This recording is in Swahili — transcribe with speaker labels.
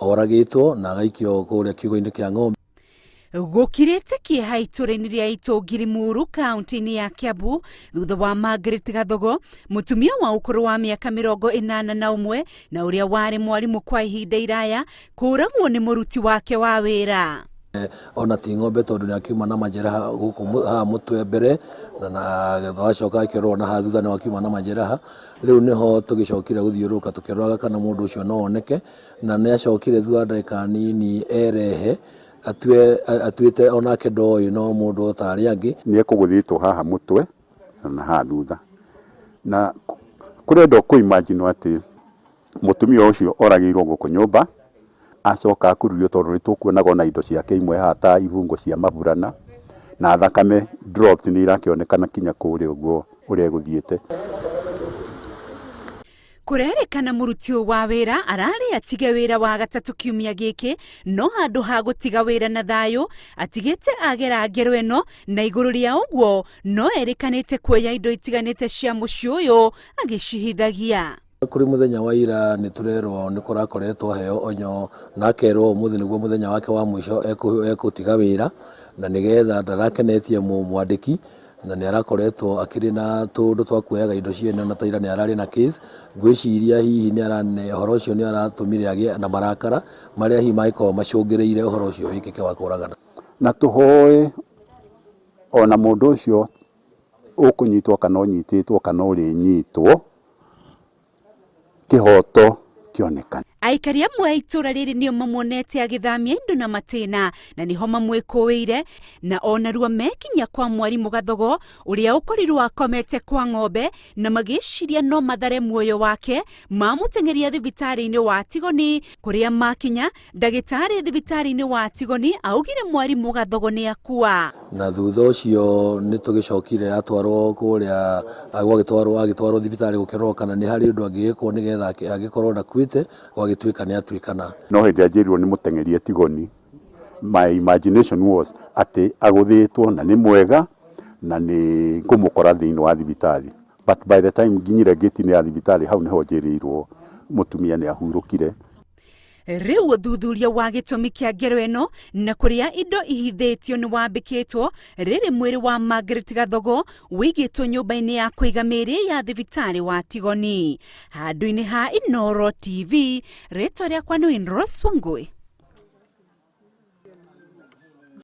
Speaker 1: oragĩtwo na agaikio kũrĩa kiugũ-inĩ kĩa ng'ombe.
Speaker 2: Gũkirĩte kĩeha itũra-inĩ rĩa Itongi Limuru kaunti-inĩ ya Kiambu thutha wa Margaret Gathogo, mũtumia wa ũkũrũ wa mĩaka 81 na ũrĩa warĩ mwarimũ kwa ihinda iraya, kũragwo nĩ mũruti wake wa wĩra.
Speaker 1: Ona ti ng'ombe tondũ nĩ akiuma na majeraha gũkũ haha mũtwe mbere na agacoka akĩrorwo na haha thutha nĩ akiuma na majeraha. Rĩu nĩho tũgĩcokire gũthiũrũrũka tũkĩroraga kana mũndũ ũcio no oneke, na nĩ acokire thutha wa ndagĩka nini erehe atuĩte onake ndoĩ no mũndũ o ta arĩa angĩ.
Speaker 3: Nĩ ekũgũthĩtwo haha mũtwe na haha thutha, na kũrenda kũimagine atĩ mũtumia ũcio oragĩirwo gũkũ nyũmba acoka akururio tondũ nĩtũkuonaga na indo ciake imwe haha ta ibungo cia maburana na thakame drops nĩ irakĩonekana kinya kũrĩa ũguo ũrĩa egũthiĩte.
Speaker 2: Kũrerĩkana mũruti wa wĩra ararĩ atige wĩra wa gatatũ kiumia gĩkĩ, no handũ ha gũtiga wĩra na thayũ atigĩte agera ngero ĩno, na igũrũ rĩa ũguo no erĩkanĩte kuoya indo itiganĩte cia mũciĩ ũyũ agĩcihithagia.
Speaker 1: Kũrĩ mũthenya wa ira nĩ tũrerwo nĩ kũrakoretwo heo onyo na akerwo ũmũthĩ nĩguo mũthenya wake wa mũico egũtiga wĩra, na nĩgetha ndarakenetie mũmwandĩki na nĩ arakoretwo akĩrĩ na tũndũ twa kuoyaga indo ciene na taira nĩ ararĩ na case. Ngwĩciria hihi ũhoro ũcio nĩ aratũmire agĩe na marakara marĩa hihi mangĩkorwo macũngĩrĩire ũhoro ũcio wĩkĩke wa kũragana.
Speaker 3: Na tũhoe ona mũndũ ũcio ũkũnyitwo kana ũnyitĩtwo kana ũrĩnyitwo kĩhoto kĩonekane.
Speaker 2: Aikari amwe a itũra rĩrĩ nĩo mamuonete agĩthamia indo na matĩna na nĩho mamwĩkũĩire, na onarua mekinya kwa mwarimũ Gathogo ũrĩa ũkorirwo akomete kwa ng'ombe, na magĩciria no mathare muoyo wake, mamũteng'eria thibitarĩ-inĩ wa Tigoni. Kũrĩa makinya ndagĩtarĩ thibitarĩ-inĩ wa Tigoni augire mwarimũ Gathogo nĩ akua,
Speaker 1: na thutha ũcio nĩ tũgĩcokire atwarwo kũrĩa agĩtwarwo thibitarĩ gũkĩrorwo kana nĩ harĩ ũndũ angĩgĩkwo nĩgetha agĩkorwo ndakuĩte gwagĩtuĩka nĩ atuĩkana.
Speaker 3: No hĩndĩ anjĩrirwo nĩ mũteng'erie Tigoni, my imagination was atĩ agũthĩtwo na nĩ mwega na nĩ ngũmũkora thĩinĩ wa thibitarĩ, but by the time nginyire gate-inĩ ya thibitarĩ hau nĩho njĩrĩirwo mũtumia nĩ ahurũkire.
Speaker 2: Rĩu ũthuthuria wa gĩtũmi kĩa ngero ĩno na kũrĩa indo ihithĩtio nĩ wambĩkĩtwo, rĩrĩ mwĩrĩ wa Margaret Gathogo wĩigĩtwo nyũmba-inĩ ya kũiga mĩĩrĩ ya thibitarĩ wa Tigoni. Handũ-inĩ ha Inooro TV, rĩtwa rĩakwa nĩ Rose Wangui.